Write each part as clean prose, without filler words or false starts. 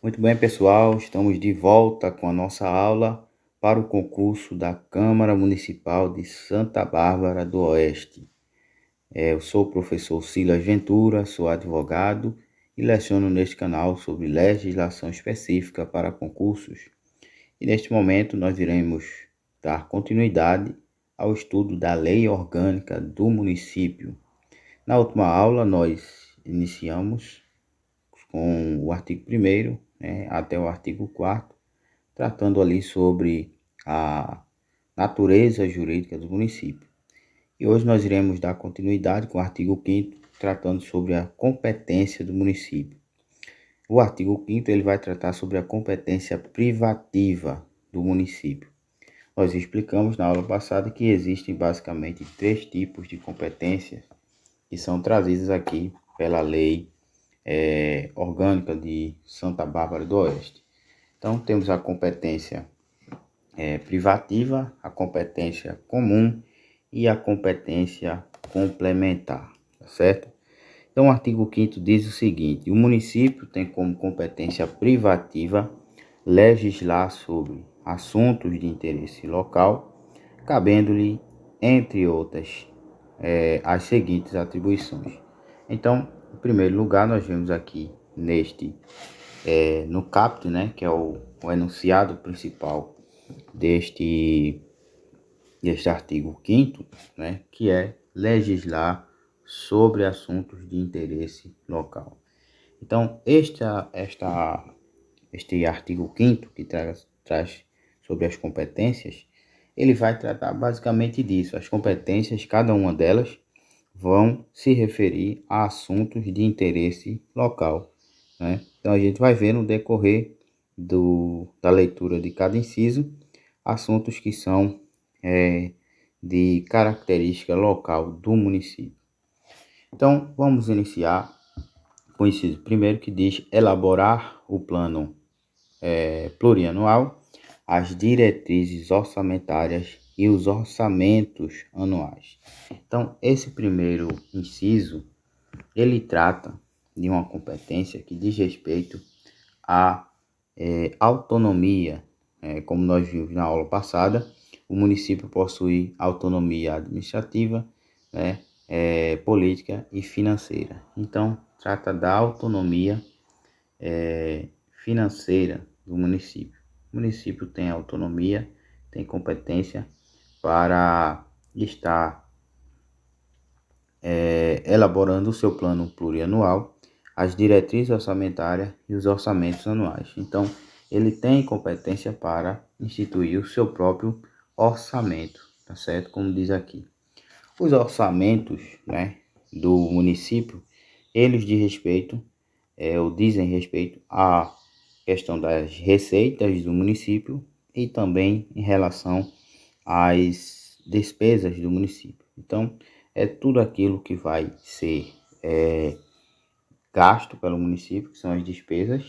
Muito bem, pessoal, estamos de volta com a nossa aula para o concurso da Câmara Municipal de Santa Bárbara do Oeste. Eu sou o professor Silas Ventura, sou advogado e leciono neste canal sobre legislação específica para concursos. E neste momento nós iremos dar continuidade ao estudo da Lei Orgânica do Município. Na última aula nós iniciamos com o artigo 1º, até o artigo 4º, tratando ali sobre a natureza jurídica do município. E hoje nós iremos dar continuidade com o artigo 5º, tratando sobre a competência do município. O artigo 5º ele vai tratar sobre a competência privativa do município. Nós explicamos na aula passada que existem basicamente 3 tipos de competências que são trazidas aqui pela lei orgânica de Santa Bárbara do Oeste. Então, temos a competência privativa, a competência comum e a competência complementar, tá certo? Então, o artigo 5º diz o seguinte: o município tem como competência privativa legislar sobre assuntos de interesse local, cabendo-lhe, entre outras, as seguintes atribuições. Então, em primeiro lugar, nós vemos aqui no caput, que é o enunciado principal deste artigo 5º, que é legislar sobre assuntos de interesse local. Então, este artigo 5º, que traz sobre as competências, ele vai tratar basicamente disso. As competências, cada uma delas, vão se referir a assuntos de interesse local. Então, a gente vai ver no decorrer da leitura de cada inciso, assuntos que são de característica local do município. Então, vamos iniciar com o inciso primeiro, que diz elaborar o plano plurianual, as diretrizes orçamentárias e os orçamentos anuais. Então, esse primeiro inciso, ele trata de uma competência que diz respeito à autonomia. Como nós vimos na aula passada, o município possui autonomia administrativa, política e financeira. Então, trata da autonomia financeira do município. O município tem autonomia, tem competência para estar elaborando o seu plano plurianual, as diretrizes orçamentárias e os orçamentos anuais. Então, ele tem competência para instituir o seu próprio orçamento, tá certo? Como diz aqui. Os orçamentos, do município, eles dizem respeito à questão das receitas do município e também em relação às despesas do município. Então, é tudo aquilo que vai ser gasto pelo município, que são as despesas,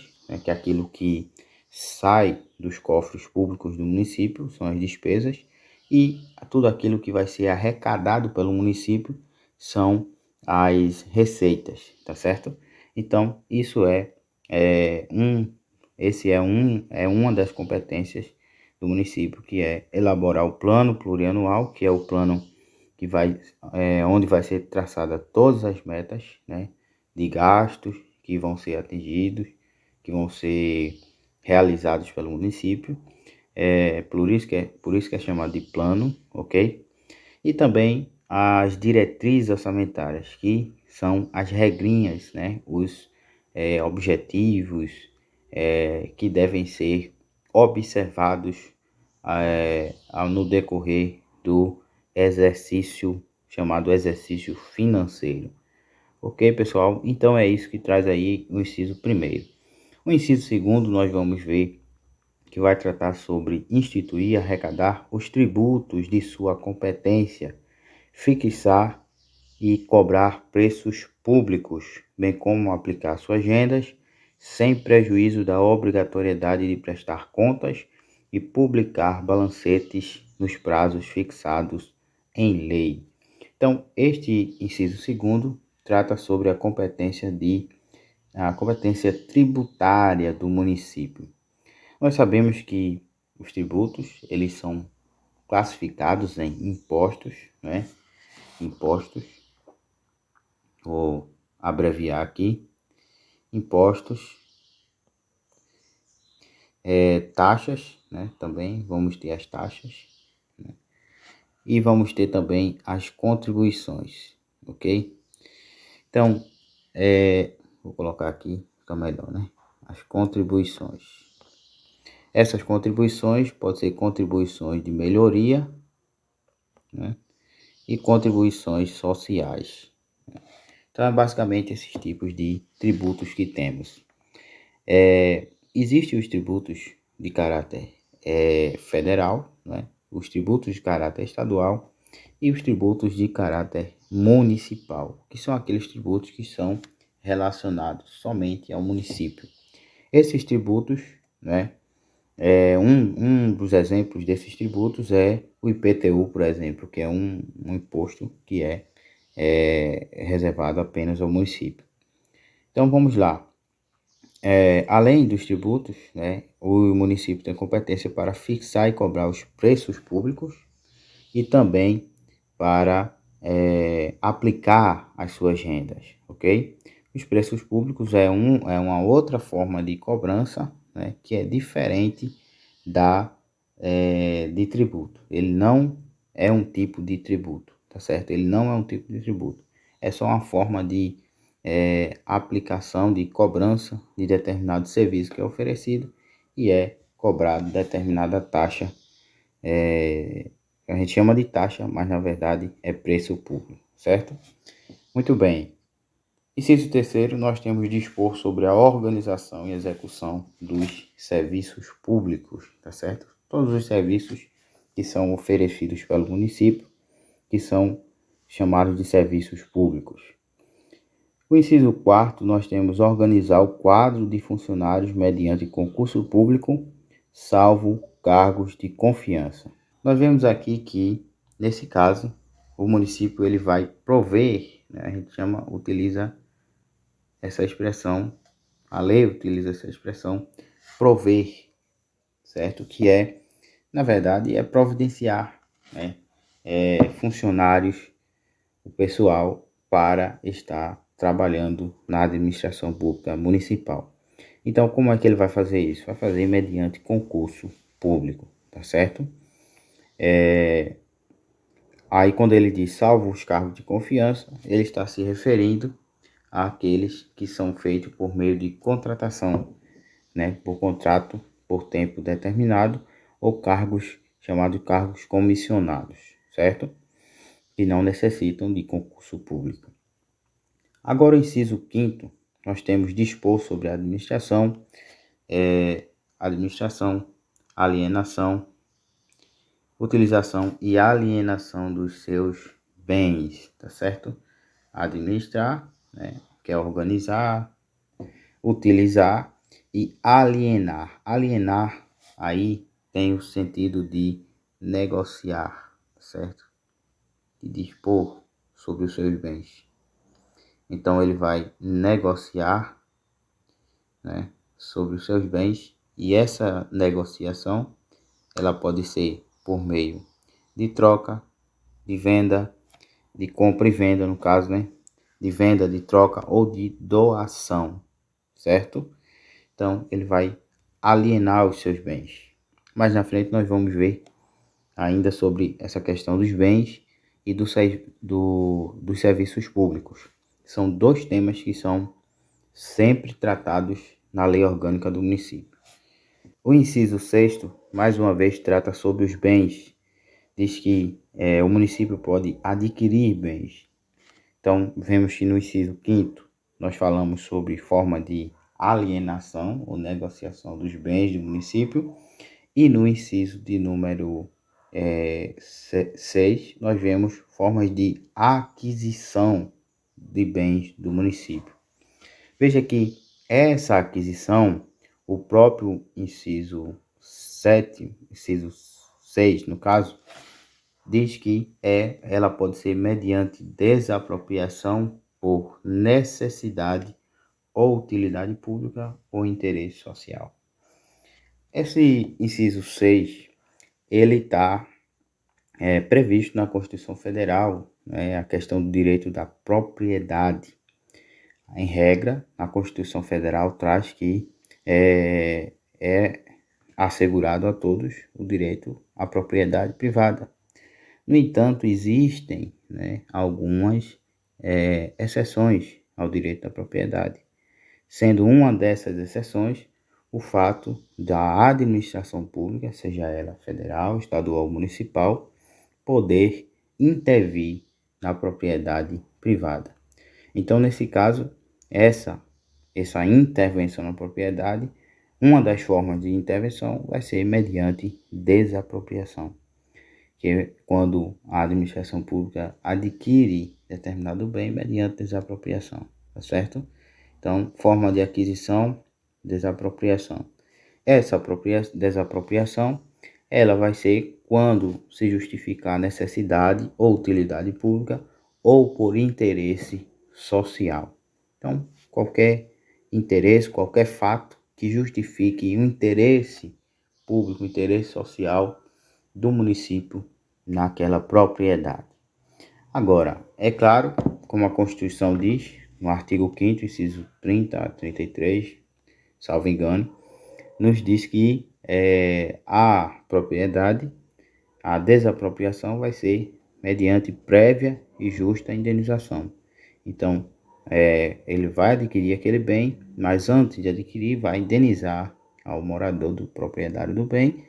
que é aquilo que sai dos cofres públicos do município, são as despesas, e tudo aquilo que vai ser arrecadado pelo município são as receitas, tá certo? Então, isso é uma das competências do município, que é elaborar o plano plurianual, que é o plano que onde vai ser traçada todas as metas, de gastos que vão ser atingidos, que vão ser realizados pelo município. Por isso que é chamado de plano, ok? E também as diretrizes orçamentárias, que são as regrinhas, os objetivos que devem ser observados no decorrer do exercício chamado exercício financeiro. Ok, pessoal? Então é isso que traz aí o inciso primeiro. O inciso segundo nós vamos ver que vai tratar sobre instituir e arrecadar os tributos de sua competência, fixar e cobrar preços públicos, bem como aplicar suas rendas, sem prejuízo da obrigatoriedade de prestar contas e publicar balancetes nos prazos fixados em lei. Então, este inciso segundo trata sobre a competência de a competência tributária do município. Nós sabemos que os tributos, eles são classificados em impostos, né? Impostos, vou abreviar aqui, impostos, taxas, né? Também vamos ter as taxas, né? E vamos ter também as contribuições, ok? Então, vou colocar aqui, fica melhor, né? As contribuições. Essas contribuições podem ser contribuições de melhoria, né? E contribuições sociais. Então, é basicamente esses tipos de tributos que temos. Existem os tributos de caráter federal, né? Os tributos de caráter estadual e os tributos de caráter municipal, que são aqueles tributos que são relacionados somente ao município. Esses tributos, né? Um dos exemplos desses tributos é o IPTU, por exemplo, que é um imposto que é reservado apenas ao município. Então vamos lá. Além dos tributos, né, o município tem competência para fixar e cobrar os preços públicos e também para aplicar as suas rendas, ok? Os preços públicos é uma outra forma de cobrança, né, que é diferente de tributo. Ele não é um tipo de tributo, tá certo? Ele não é um tipo de tributo. É só uma forma de aplicação de cobrança de determinado serviço que é oferecido e é cobrado determinada taxa. A gente chama de taxa, mas na verdade é preço público, certo? Muito bem. Inciso terceiro, nós temos dispor sobre a organização e execução dos serviços públicos, tá certo? Todos os serviços que são oferecidos pelo município, que são chamados de serviços públicos. O inciso quarto, nós temos organizar o quadro de funcionários mediante concurso público, salvo cargos de confiança. Nós vemos aqui que, nesse caso, o município ele vai prover, né? A gente utiliza essa expressão, a lei utiliza essa expressão, prover, certo? Que na verdade, providenciar, né? Funcionários, o pessoal, para estar trabalhando na administração pública municipal. Então, como é que ele vai fazer isso? Vai fazer mediante concurso público, tá certo? Aí, quando ele diz salvo os cargos de confiança, ele está se referindo àqueles que são feitos por meio de contratação, né? Por contrato por tempo determinado ou cargos chamados cargos comissionados, certo? Que não necessitam de concurso público. Agora, o inciso 5º, nós temos dispor sobre a administração, alienação, utilização e alienação dos seus bens, tá certo? Administrar, né, que é organizar, utilizar e alienar. Alienar aí tem o sentido de negociar, certo? De dispor sobre os seus bens. Então ele vai negociar, né, sobre os seus bens e essa negociação ela pode ser por meio de troca, de venda, de compra e venda, no caso, né? De venda, de troca ou de doação, certo? Então, ele vai alienar os seus bens. Mais na frente nós vamos ver ainda sobre essa questão dos bens e dos serviços públicos. São dois temas que são sempre tratados na lei orgânica do município. O inciso 6º, mais uma vez, trata sobre os bens. Diz que o município pode adquirir bens. Então, vemos que no inciso 5º, nós falamos sobre forma de alienação ou negociação dos bens do município. E no inciso de número 6, nós vemos formas de aquisição de bens do município. Veja que essa aquisição, o próprio inciso 7, inciso 6 no caso, diz que ela pode ser mediante desapropriação por necessidade ou utilidade pública ou interesse social. Esse inciso 6, ele está previsto na Constituição Federal, né, a questão do direito da propriedade. Em regra, a Constituição Federal traz que é assegurado a todos o direito à propriedade privada. No entanto, existem, né, algumas exceções ao direito da propriedade, sendo uma dessas exceções o fato da administração pública, seja ela federal, estadual ou municipal, poder intervir na propriedade privada. Então, nesse caso, essa intervenção na propriedade, uma das formas de intervenção vai ser mediante desapropriação, que é quando a administração pública adquire determinado bem mediante desapropriação, tá certo? Então, forma de aquisição, desapropriação. Essa desapropriação, ela vai ser quando se justificar necessidade ou utilidade pública ou por interesse social. Então, qualquer interesse, qualquer fato que justifique um interesse público, interesse social do município naquela propriedade. Agora, é claro, como a Constituição diz, no artigo 5º, inciso 30 a 33, salvo engano, nos diz que a propriedade, a desapropriação vai ser mediante prévia e justa indenização. Então, ele vai adquirir aquele bem, mas antes de adquirir, vai indenizar ao morador do proprietário do bem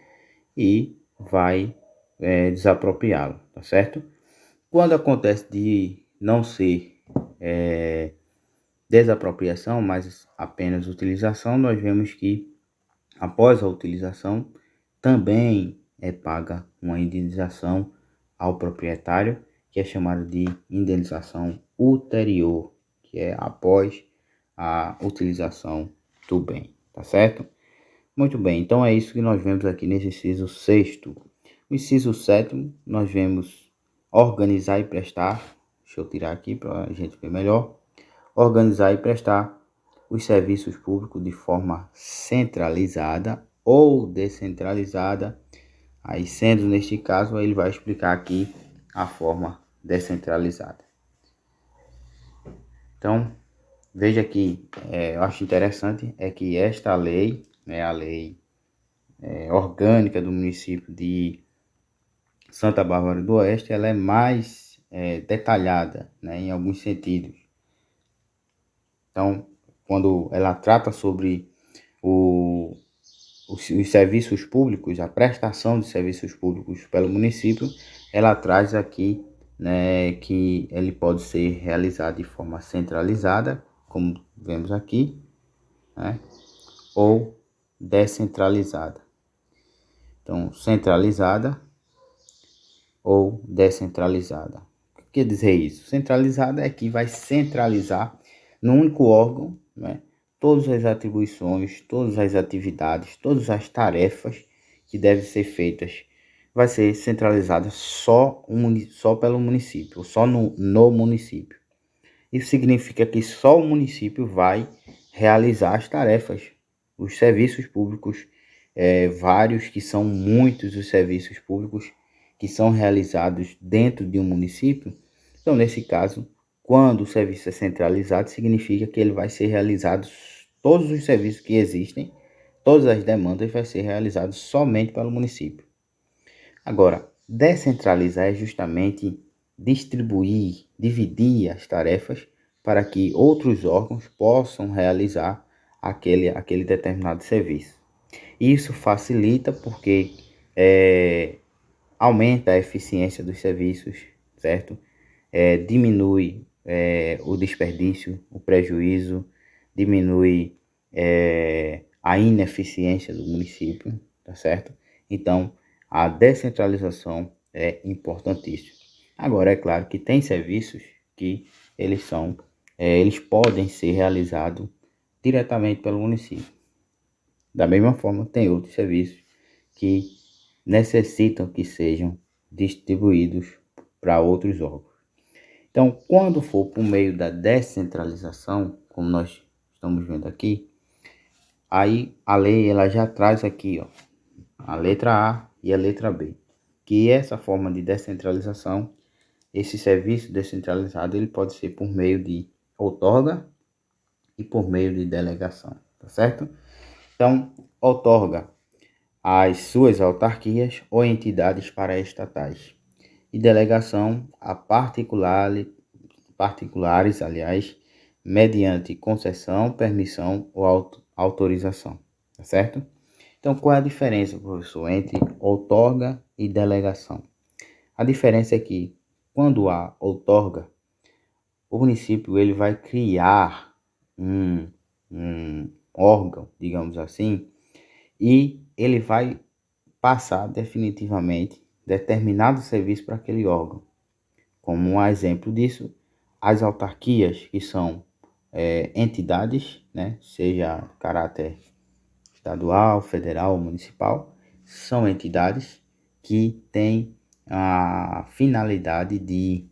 e vai desapropriá-lo, tá certo? Quando acontece de não ser desapropriação, mas apenas utilização, nós vemos que após a utilização também é paga uma indenização ao proprietário, que é chamada de indenização ulterior, que é após a utilização do bem, tá certo? Muito bem, então é isso que nós vemos aqui nesse inciso 6º. No inciso 7º, nós vemos organizar e prestar, deixa eu tirar aqui para a gente ver melhor, organizar e prestar os serviços públicos de forma centralizada ou descentralizada. Aí, sendo neste caso, ele vai explicar aqui a forma descentralizada. Então, veja que eu acho interessante é que esta lei, né, a lei orgânica do município de Santa Bárbara do Oeste, ela é mais detalhada, né, em alguns sentidos. Então, quando ela trata sobre os serviços públicos, a prestação de serviços públicos pelo município, ela traz aqui, né, que ele pode ser realizado de forma centralizada, como vemos aqui, né, ou descentralizada. Então, centralizada ou descentralizada. O que quer dizer isso? Centralizada é que vai centralizar num único órgão, né, todas as atribuições, todas as atividades, todas as tarefas que devem ser feitas, vai ser centralizada só pelo município, só no município. Isso significa que só o município vai realizar as tarefas, os serviços públicos, vários, que são muitos os serviços públicos que são realizados dentro de um município. Então, nesse caso, quando o serviço é centralizado, significa que ele vai ser realizado, todos os serviços que existem, todas as demandas vai ser realizados somente pelo município. Agora, descentralizar é justamente distribuir, dividir as tarefas para que outros órgãos possam realizar aquele determinado serviço. Isso facilita porque aumenta a eficiência dos serviços, certo? Diminui o desperdício, o prejuízo, diminui a ineficiência do município, tá certo? Então, a descentralização é importantíssima. Agora, é claro que tem serviços que eles podem ser realizados diretamente pelo município. Da mesma forma, tem outros serviços que necessitam que sejam distribuídos para outros órgãos. Então, quando for por meio da descentralização, como nós estamos vendo aqui, aí a lei ela já traz aqui, ó, a letra A e a letra B, que essa forma de descentralização, esse serviço descentralizado, ele pode ser por meio de outorga e por meio de delegação, tá certo? Então, outorga às suas autarquias ou entidades paraestatais e delegação a particulares, aliás, mediante concessão, permissão ou autorização, tá certo? Então, qual é a diferença, professor, entre outorga e delegação? A diferença é que, quando há outorga, o município ele vai criar um órgão, digamos assim, e ele vai passar definitivamente determinado serviço para aquele órgão. Como um exemplo disso, as autarquias, que são entidades, né, seja caráter estadual, federal ou municipal, são entidades que têm a finalidade de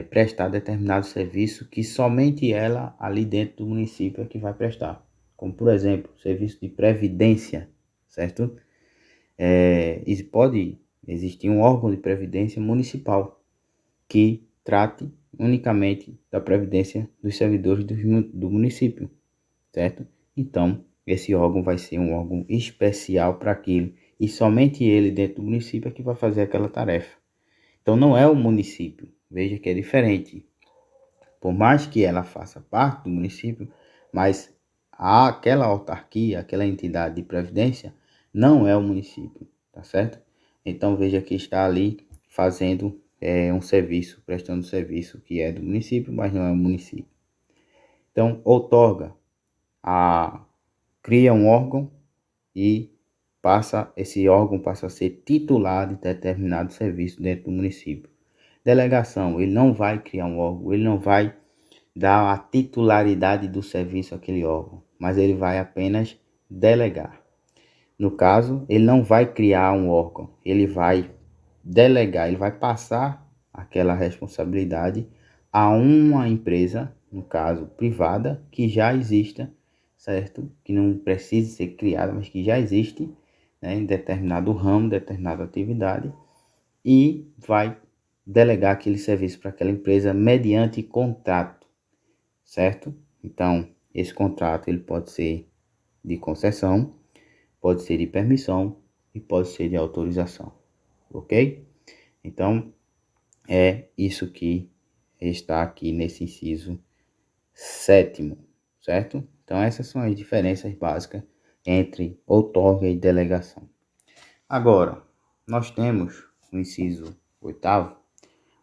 prestar determinado serviço que somente ela ali dentro do município é que vai prestar. Como, por exemplo, serviço de previdência, certo? Pode existir um órgão de previdência municipal que trate unicamente da previdência dos servidores do município, certo? Então, esse órgão vai ser um órgão especial para aquilo e somente ele dentro do município é que vai fazer aquela tarefa. Então, não é o município, veja que é diferente. Por mais que ela faça parte do município, mas aquela autarquia, aquela entidade de previdência, não é o município, tá certo? Então veja que está ali fazendo um serviço, prestando serviço que é do município, mas não é o município. Então outorga, cria um órgão e esse órgão passa a ser titular de determinado serviço dentro do município. Delegação, ele não vai criar um órgão, ele não vai dar a titularidade do serviço àquele órgão, mas ele vai apenas delegar. No caso, ele não vai criar um órgão, ele vai delegar, ele vai passar aquela responsabilidade a uma empresa, no caso privada, que já exista, certo? Que não precise ser criada, mas que já existe, né, em determinado ramo, determinada atividade, e vai delegar aquele serviço para aquela empresa mediante contrato, certo? Então, esse contrato ele pode ser de concessão, pode ser de permissão e pode ser de autorização, ok? Então, é isso que está aqui nesse inciso 7º, certo? Então, essas são as diferenças básicas entre outorga e delegação. Agora, nós temos o inciso 8º.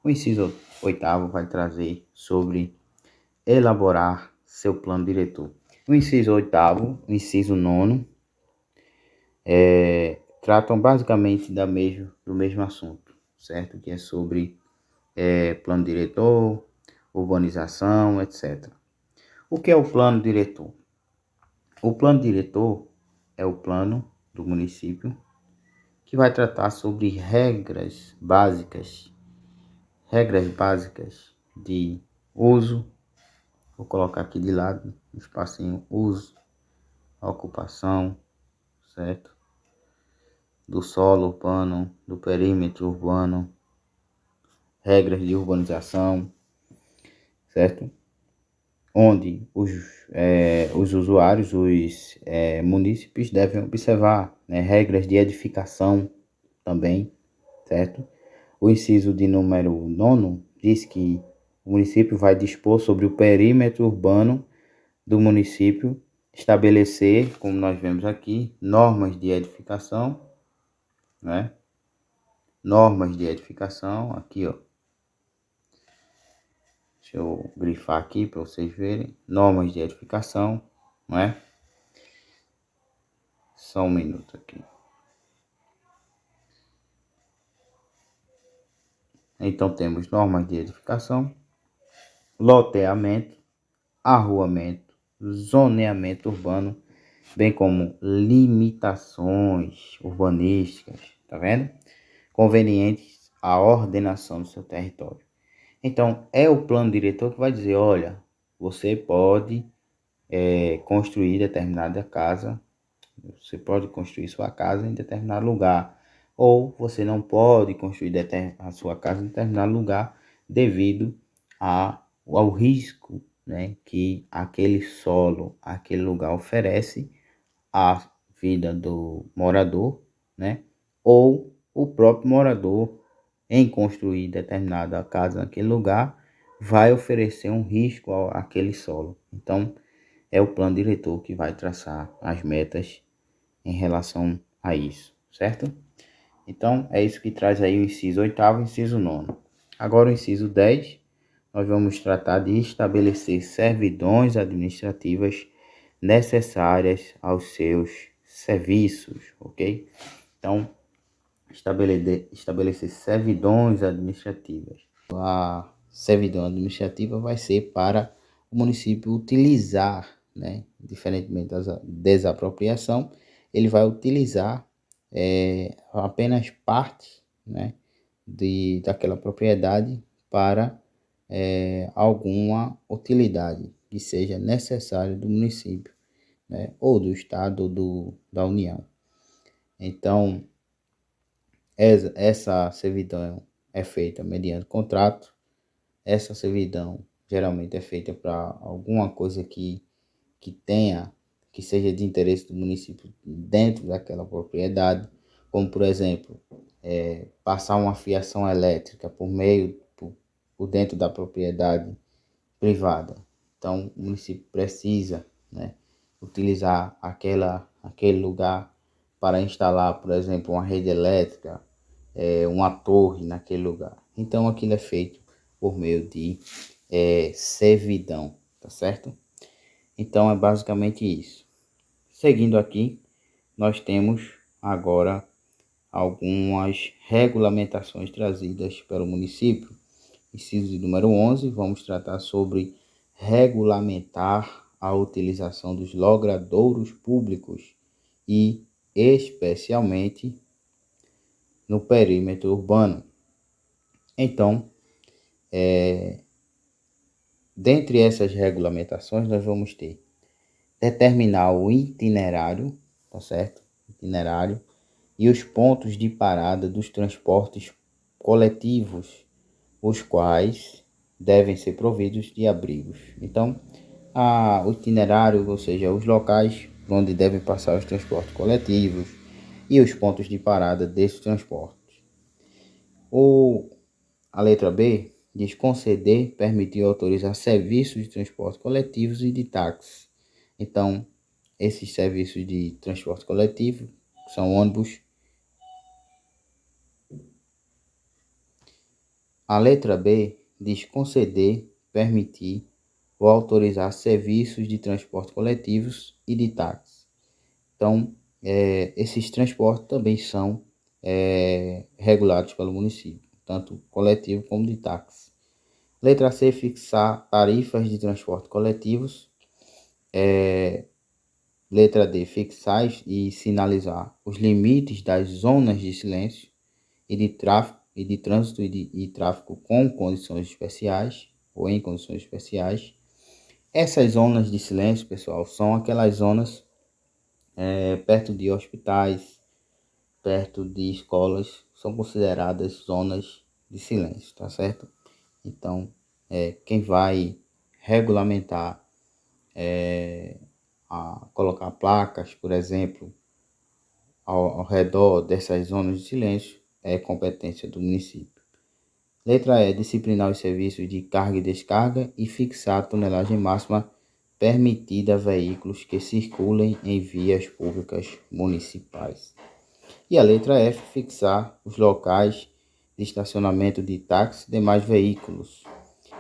O inciso 8º vai trazer sobre elaborar seu plano diretor. O inciso 8º, o inciso 9º, tratam basicamente do mesmo assunto, certo? Que é sobre plano diretor, urbanização, etc. O que é o plano diretor? O plano diretor é o plano do município que vai tratar sobre regras básicas de uso. Vou colocar aqui de lado, um espacinho, uso, ocupação, certo? Do solo urbano, do perímetro urbano, regras de urbanização, certo? Onde os usuários, os munícipes devem observar, né, regras de edificação também, certo? O inciso de número 9 diz que o município vai dispor sobre o perímetro urbano do município, estabelecer, como nós vemos aqui, normas de edificação, né? Normas de edificação, aqui ó. Deixa eu grifar aqui para vocês verem. Normas de edificação, não é? Só um minuto aqui. Então temos normas de edificação, loteamento, arruamento, zoneamento urbano, bem como limitações urbanísticas, tá vendo? Convenientes à ordenação do seu território. Então, é o plano diretor que vai dizer, olha, você pode construir determinada casa. Você pode construir sua casa em determinado lugar, ou você não pode construir a sua casa em determinado lugar devido ao risco, né, que aquele solo, aquele lugar oferece à vida do morador, né, ou o próprio morador, em construir determinada casa naquele lugar, vai oferecer um risco àquele solo. Então, é o plano diretor que vai traçar as metas em relação a isso, certo? Então, é isso que traz aí o inciso 8º e o inciso 9º. Agora, o inciso 10, nós vamos tratar de estabelecer servidões administrativas necessárias aos seus serviços, ok? Então, estabelecer servidões administrativas. A servidão administrativa vai ser para o município utilizar, né, diferentemente da desapropriação, ele vai utilizar apenas parte, né, daquela propriedade para alguma utilidade que seja necessária do município, né, ou do estado ou da União. Então, essa servidão é feita mediante contrato. Essa servidão geralmente é feita para alguma coisa que seja de interesse do município dentro daquela propriedade, como por exemplo, passar uma fiação elétrica por dentro da propriedade privada. Então, o município precisa, né, utilizar aquele lugar para instalar, por exemplo, uma rede elétrica, uma torre naquele lugar. Então, aquilo é feito por meio de servidão, tá certo? Então, é basicamente isso. Seguindo aqui, nós temos agora algumas regulamentações trazidas pelo município. Inciso número 11, vamos tratar sobre regulamentar a utilização dos logradouros públicos e especialmente no perímetro urbano. Então, dentre essas regulamentações, nós vamos ter determinar o itinerário, tá certo? Itinerário e os pontos de parada dos transportes coletivos, os quais devem ser providos de abrigos. Então, o itinerário, ou seja, os locais onde devem passar os transportes coletivos e os pontos de parada desses transportes. A letra B diz conceder, permitir ou autorizar serviços de transporte coletivos e de táxi. Então, esses serviços de transporte coletivo são ônibus. A letra B diz conceder, permitir ou autorizar serviços de transporte coletivos e de táxi. Então, esses transportes também são regulados pelo município, tanto coletivo como de táxi. Letra C, fixar tarifas de transporte coletivos. Letra D, fixar e sinalizar os limites das zonas de silêncio e de tráfego e de trânsito e tráfego com condições especiais ou em condições especiais. Essas zonas de silêncio, pessoal, são aquelas zonas perto de hospitais, perto de escolas, são consideradas zonas de silêncio, tá certo? Então, quem vai regulamentar, colocar placas, por exemplo, ao redor dessas zonas de silêncio, é competência do município. Letra E, disciplinar os serviços de carga e descarga e fixar a tonelagem máxima permitida a veículos que circulem em vias públicas municipais. E a letra F, fixar os locais de estacionamento de táxis e demais veículos.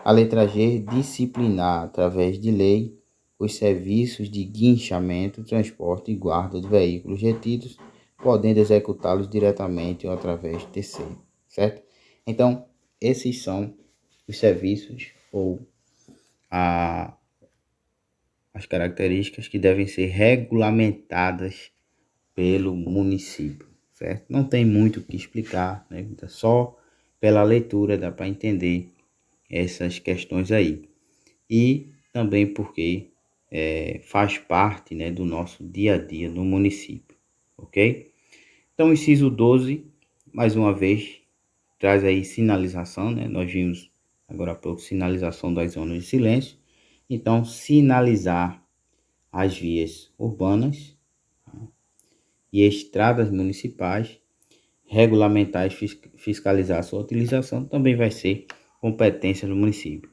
A letra G, disciplinar, através de lei, os serviços de guinchamento, transporte e guarda de veículos retidos, podendo executá-los diretamente ou através de terceiro, certo? Então, esses são os serviços ou as características que devem ser regulamentadas pelo município, certo? Não tem muito o que explicar, né? Só pela leitura dá para entender essas questões aí. E também porque faz parte, né, do nosso dia a dia no município, ok? Então, o inciso 12, mais uma vez, traz aí sinalização, né? Nós vimos agora há pouco sinalização das zonas de silêncio. Então, sinalizar as vias urbanas e estradas municipais, regulamentar e fiscalizar a sua utilização também vai ser competência do município.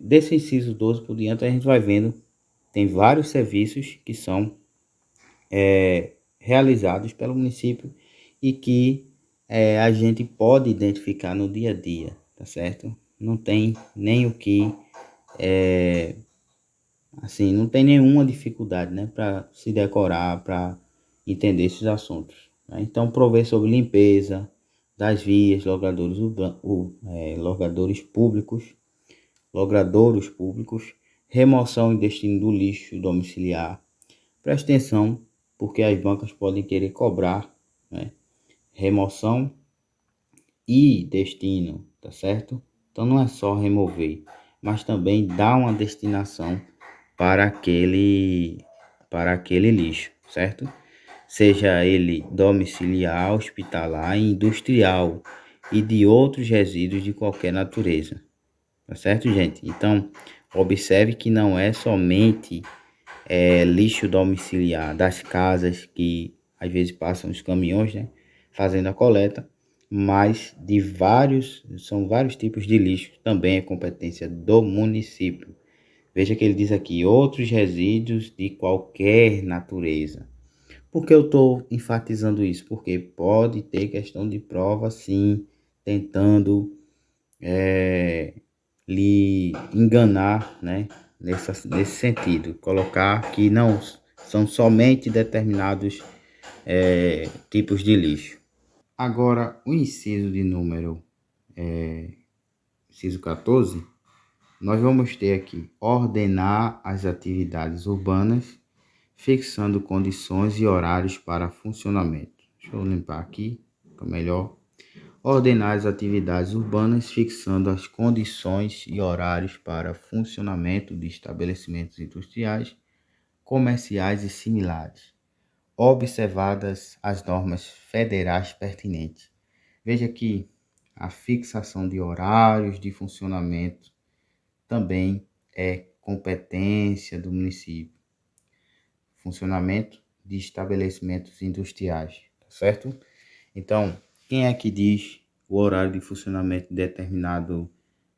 Desse inciso 12 por diante, a gente vai vendo, tem vários serviços que são realizados pelo município e que a gente pode identificar no dia a dia, tá certo? Não tem nem o que, assim, não tem nenhuma dificuldade, né, para se decorar, para entender esses assuntos, né? Então, prover sobre limpeza das vias, logradouros públicos, remoção e destino do lixo domiciliar. Preste atenção, porque as bancas podem querer cobrar, né, remoção e destino, tá certo? Então não é só remover, mas também dar uma destinação para aquele lixo, certo? Seja ele domiciliar, hospitalar, industrial e de outros resíduos de qualquer natureza, tá certo, gente? Então, observe que não é somente lixo domiciliar das casas que às vezes passam os caminhões, né, fazendo a coleta, mas são vários tipos de lixo, também é competência do município. Veja que ele diz aqui, outros resíduos de qualquer natureza. Por que eu estou enfatizando isso? Porque pode ter questão de prova, sim, tentando lhe enganar, né? Nesse sentido, colocar que não são somente determinados tipos de lixo. Agora, o inciso de número inciso 14, nós vamos ter aqui ordenar as atividades urbanas, fixando condições e horários para funcionamento. Deixa eu limpar aqui, fica melhor. Ordenar as atividades urbanas, fixando as condições e horários para funcionamento de estabelecimentos industriais, comerciais e similares, observadas as normas federais pertinentes. Veja que a fixação de horários de funcionamento também é competência do município. Funcionamento de estabelecimentos industriais, tá certo? Então, quem é que diz o horário de funcionamento de determinado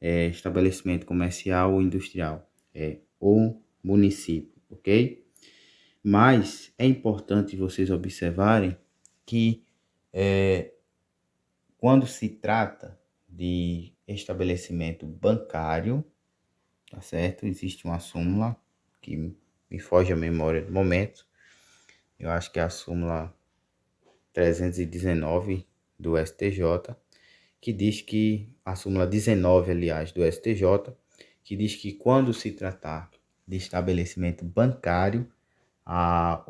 estabelecimento comercial ou industrial? É o município, ok? Mas é importante vocês observarem que quando se trata de estabelecimento bancário, tá certo? Existe uma súmula que me foge a memória do momento. Eu acho que é a súmula 319 do STJ, que diz que, a súmula 19, aliás, do STJ, que diz que quando se tratar de estabelecimento bancário, a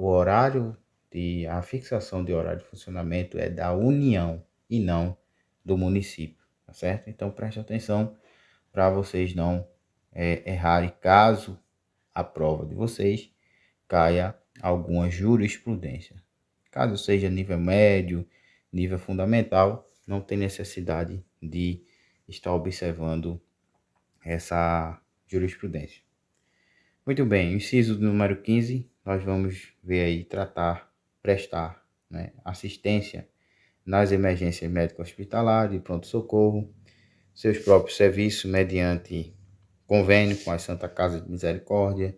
fixação de horário de funcionamento é da União e não do município, tá certo? Então preste atenção para vocês não errarem caso a prova de vocês caia alguma jurisprudência. Caso seja nível médio, nível fundamental, não tem necessidade de estar observando essa jurisprudência. Muito bem, inciso número 15, nós vamos ver aí prestar, né, assistência nas emergências médico-hospitalares e pronto-socorro, seus próprios serviços mediante convênio com a Santa Casa de Misericórdia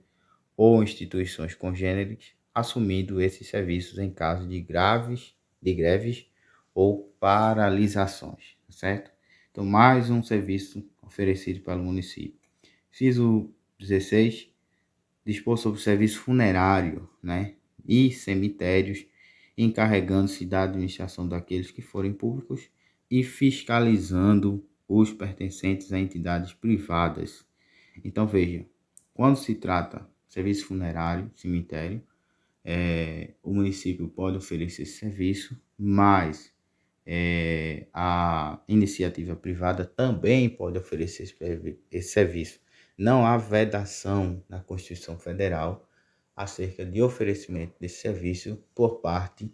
ou instituições congêneres, assumindo esses serviços em caso de greves ou paralisações, certo? Então, mais um serviço oferecido pelo município. Inciso 16, dispor sobre o serviço funerário, né, e cemitérios, encarregando-se da administração daqueles que forem públicos e fiscalizando os pertencentes a entidades privadas. Então, veja, quando se trata de serviço funerário, cemitério, o município pode oferecer esse serviço, mas a iniciativa privada também pode oferecer esse serviço. não há vedação na Constituição Federal acerca de oferecimento desse serviço por parte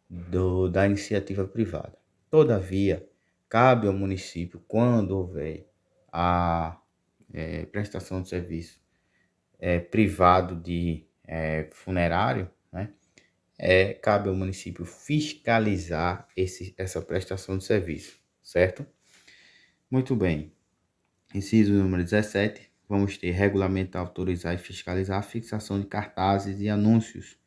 da iniciativa privada. Todavia, cabe ao município, quando houver a prestação de serviço privado de funerário, né, cabe ao município fiscalizar essa prestação de serviço, certo? Muito bem. Inciso número 17, vamos ter regulamentar, autorizar e fiscalizar a fixação de cartazes e anúncios,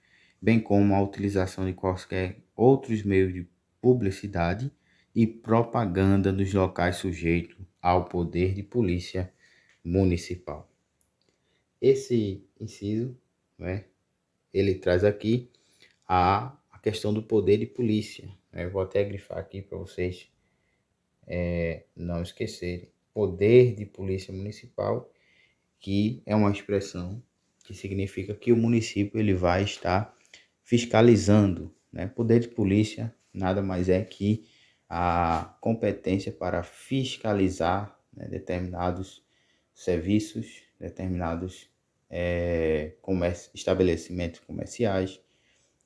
bem como a utilização de quaisquer outros meios de publicidade e propaganda nos locais sujeitos ao poder de polícia municipal. Esse inciso, né, ele traz aqui a questão do poder de polícia. Eu vou até grifar aqui para vocês não esquecerem. Poder de polícia municipal, que é uma expressão que significa que o município ele vai estar fiscalizando, né? Poder de polícia nada mais é que a competência para fiscalizar, né, determinados serviços, determinados estabelecimentos comerciais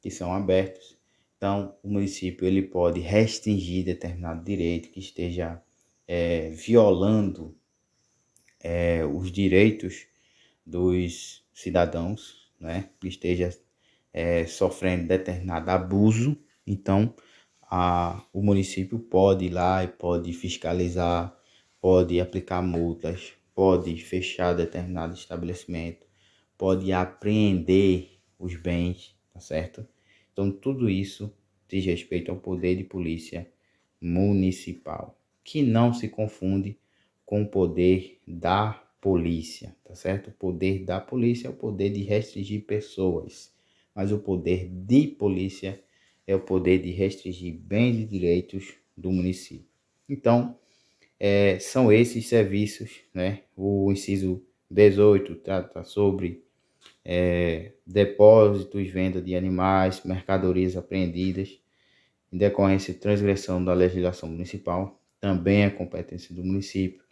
que são abertos. Então, o município ele pode restringir determinado direito que esteja violando os direitos dos cidadãos, né, que esteja sofrendo determinado abuso. Então, o município pode ir lá e pode fiscalizar, pode aplicar multas, pode fechar determinado estabelecimento, pode apreender os bens, tá certo? Então, tudo isso diz respeito ao poder de polícia municipal, que não se confunde com o poder da polícia, tá certo? O poder da polícia é o poder de restringir pessoas, mas o poder de polícia é o poder de restringir bens e direitos do município. Então, são esses serviços, né? O inciso 18 trata sobre depósitos, venda de animais, mercadorias apreendidas em decorrência de transgressão da legislação municipal, também é competência do município.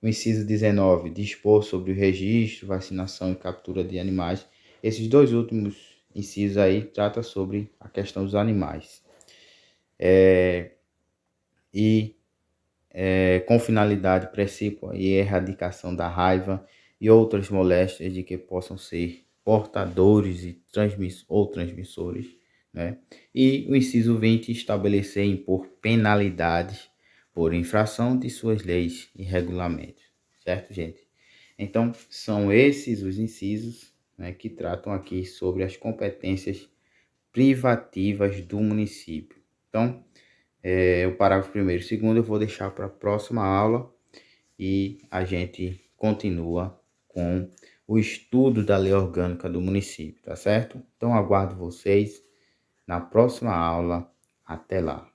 O inciso 19, dispor sobre o registro, vacinação e captura de animais. Esses dois últimos incisos aí tratam sobre a questão dos animais. Com finalidade precípua e erradicação da raiva e outras moléstias de que possam ser portadores e transmissores, né? E o inciso 20, estabelecer e impor penalidades por infração de suas leis e regulamentos, certo, gente? Então, são esses os incisos, né, que tratam aqui sobre as competências privativas do município. Então, o parágrafo 1º e 2º eu vou deixar para a próxima aula e a gente continua com o estudo da lei orgânica do município, tá certo? Então, aguardo vocês na próxima aula. Até lá!